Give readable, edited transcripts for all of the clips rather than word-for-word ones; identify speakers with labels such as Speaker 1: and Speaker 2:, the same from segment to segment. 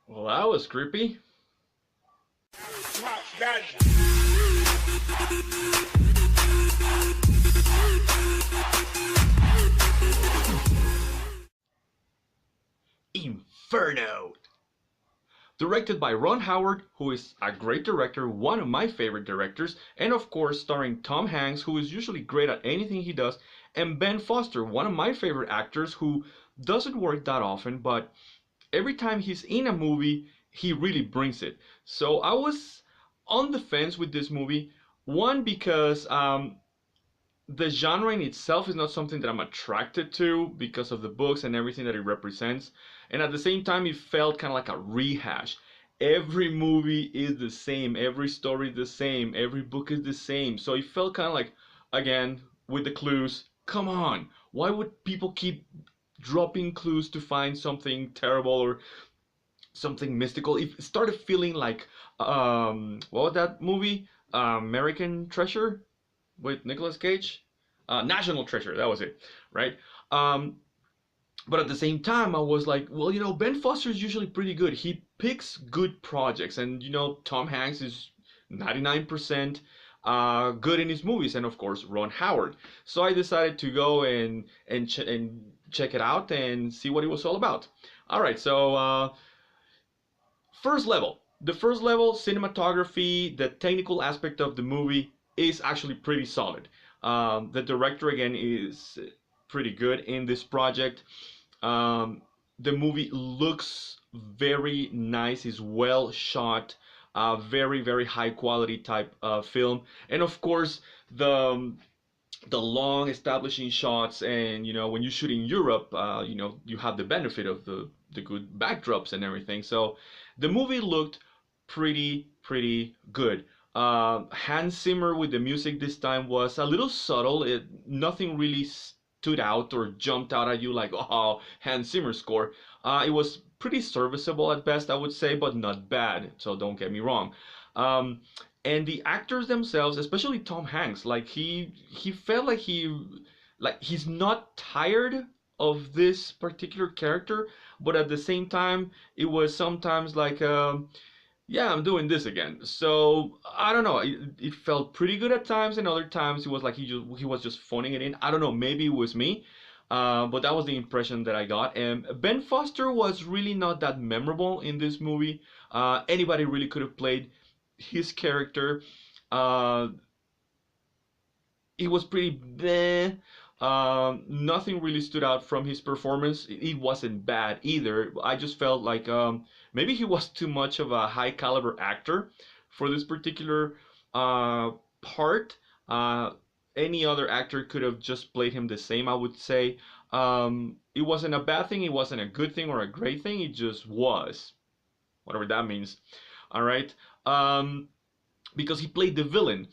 Speaker 1: Well, that was creepy. Inferno! Directed by Ron Howard, who is a great director, one of my favorite directors, and of course starring Tom Hanks, who is usually great at anything he does, and Ben Foster, one of my favorite actors who doesn't work that often, but every time he's in a movie, he really brings it. So I was on the fence with this movie. One, because the genre in itself is not something that I'm attracted to because of the books and everything that it represents. And at the same time, it felt kind of like a rehash. Every movie is the same, every story is the same, every book is the same. So it felt kind of like, again, with the clues, come on, why would people keep dropping clues to find something terrible or something mystical? It started feeling like, what was that movie? American Treasure with Nicolas Cage. National Treasure, that was it, right? Um, but at the same time, I was like, well, Ben Foster is usually pretty good. He picks good projects, and Tom Hanks is 99% good in his movies, and of course Ron Howard. So I decided to go and check it out and see what it was all about. All right, so first level. The first level, cinematography, the technical aspect of the movie is actually pretty solid. The director, again, is pretty good in this project. Um, the movie looks very nice, is well shot, very, very high quality type film. And of course, the long establishing shots, and when you shoot in Europe, you have the benefit of the good backdrops and everything. So the movie looked pretty good. Hans Zimmer with the music this time was a little subtle. Nothing really stood out or jumped out at you like, oh, Hans Zimmer score. It was pretty serviceable at best, I would say, but not bad. So don't get me wrong. Um, and the actors themselves, especially Tom Hanks, like he felt like he's not tired of this particular character, but at the same time, it was sometimes like, yeah, I'm doing this again. So I don't know. It felt pretty good at times, and other times it was like he was just phoning it in. I don't know. Maybe it was me, but that was the impression that I got. And Ben Foster was really not that memorable in this movie. Anybody really could have played his character. Uh, it was pretty bleh. Nothing really stood out from his performance. It wasn't bad either. I just felt like maybe he was too much of a high caliber actor for this particular part. Uh, any other actor could have just played him the same, I would say. It wasn't a bad thing, it wasn't a good thing or a great thing, it just was. Whatever that means. All right. Um, because he played the villain.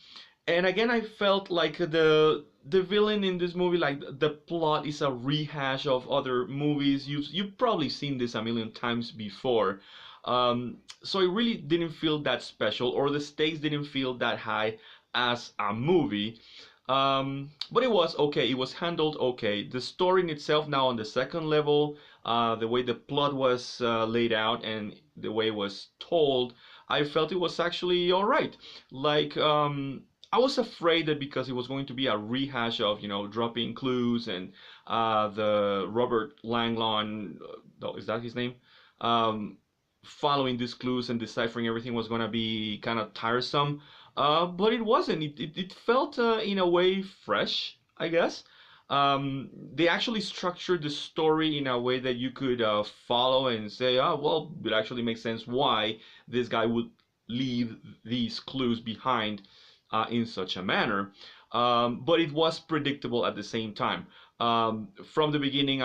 Speaker 1: And again, I felt like the villain in this movie, like the plot is a rehash of other movies. You've probably seen this a million times before. So it really didn't feel that special, or the stakes didn't feel that high as a movie. But it was okay. It was handled okay. The story in itself, now on the second level, the way the plot was laid out and the way it was told, I felt it was actually all right. Like, I was afraid that because it was going to be a rehash of, dropping clues and the Robert Langlon, is that his name? Um, Following these clues and deciphering everything was going to be kind of tiresome. But it wasn't. It felt, in a way, fresh, I guess. They actually structured the story in a way that you could follow and say, oh, well, it actually makes sense why this guy would leave these clues behind in such a manner. But it was predictable at the same time. From the beginning,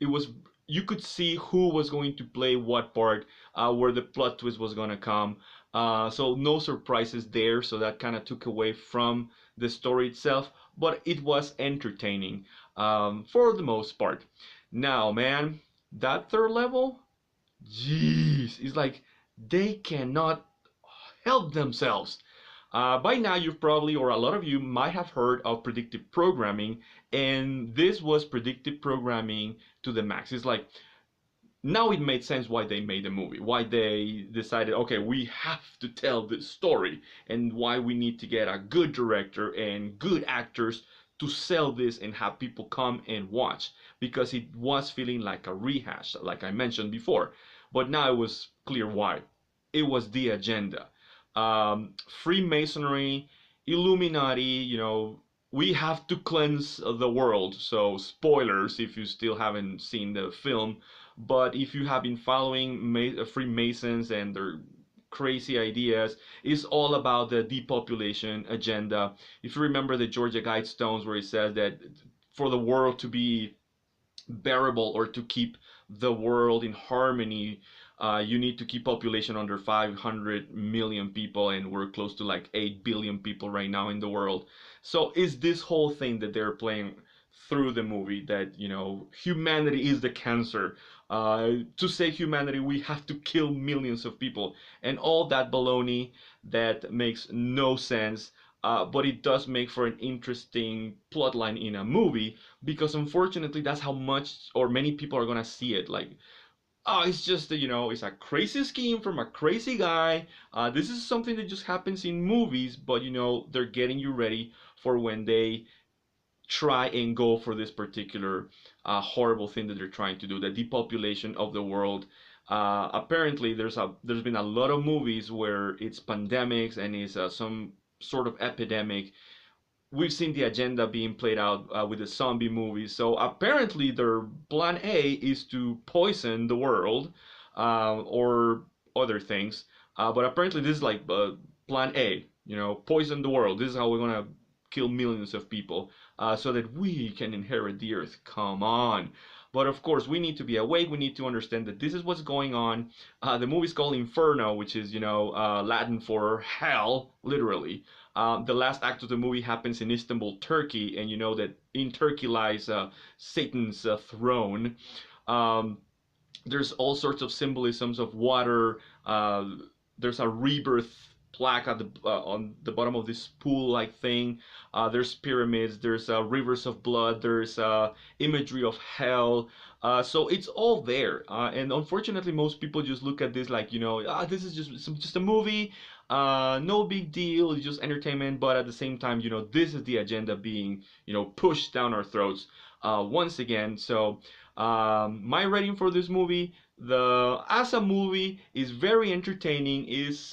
Speaker 1: it was you could see who was going to play what part, where the plot twist was going to come. So no surprises there. So that kind of took away from the story itself, but it was entertaining for the most part. Now, man, that third level, jeez, it's like they cannot help themselves. By now, you've probably, or a lot of you might have heard of predictive programming, and this was predictive programming to the max. It's like Now it made sense why they made the movie, why they decided, okay, we have to tell this story, and why we need to get a good director and good actors to sell this and have people come and watch, because it was feeling like a rehash, like I mentioned before. But now it was clear why. It was the agenda. Freemasonry, Illuminati, we have to cleanse the world. So, spoilers if you still haven't seen the film, but if you have been following Freemasons and their crazy ideas, it's all about the depopulation agenda. If you remember the Georgia Guidestones, where it says that for the world to be bearable, or to keep the world in harmony, you need to keep population under 500 million people, and we're close to like 8 billion people right now in the world. So is this whole thing that they're playing through the movie, that humanity is the cancer. To save humanity, we have to kill millions of people, and all that baloney that makes no sense. But it does make for an interesting plotline in a movie, because unfortunately that's how much or many people are gonna see it. Like, oh, it's just it's a crazy scheme from a crazy guy. This is something that just happens in movies, but they're getting you ready for when they try and go for this particular horrible thing that they're trying to do, the depopulation of the world. Apparently, there's been a lot of movies where it's pandemics and it's some sort of epidemic. We've seen the agenda being played out with the zombie movies. So apparently, their plan A is to poison the world, or other things. But apparently, this is like plan A. Poison the world. This is how we're gonna kill millions of people, so that we can inherit the earth. Come on. But of course, we need to be awake. We need to understand that this is what's going on. The movie's called Inferno, which is, Latin for hell, literally. The last act of the movie happens in Istanbul, Turkey, and you know that in Turkey lies Satan's throne. Um, there's all sorts of symbolisms of water. There's a rebirth plaque at on the bottom of this pool-like thing. There's pyramids. There's rivers of blood. There's imagery of hell. So it's all there. And unfortunately, most people just look at this like, this is just a movie. No big deal. It's just entertainment. But at the same time, this is the agenda being, pushed down our throats once again. So my rating for this movie, the as a movie, is very entertaining, is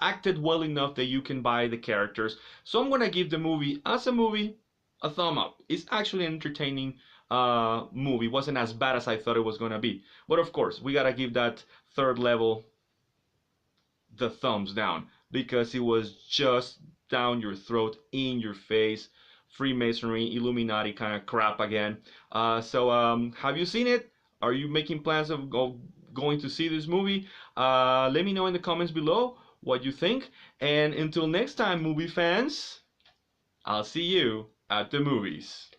Speaker 1: acted well enough that you can buy the characters. So I'm gonna give the movie, as a movie, a thumb up. It's actually an entertaining movie. It wasn't as bad as I thought it was gonna be. But of course, we gotta give that third level the thumbs down, because it was just down your throat, in your face, Freemasonry, Illuminati kind of crap again. So have you seen it? Are you making plans of going to see this movie? Let me know in the comments below what you think. And until next time, movie fans, I'll see you at the movies.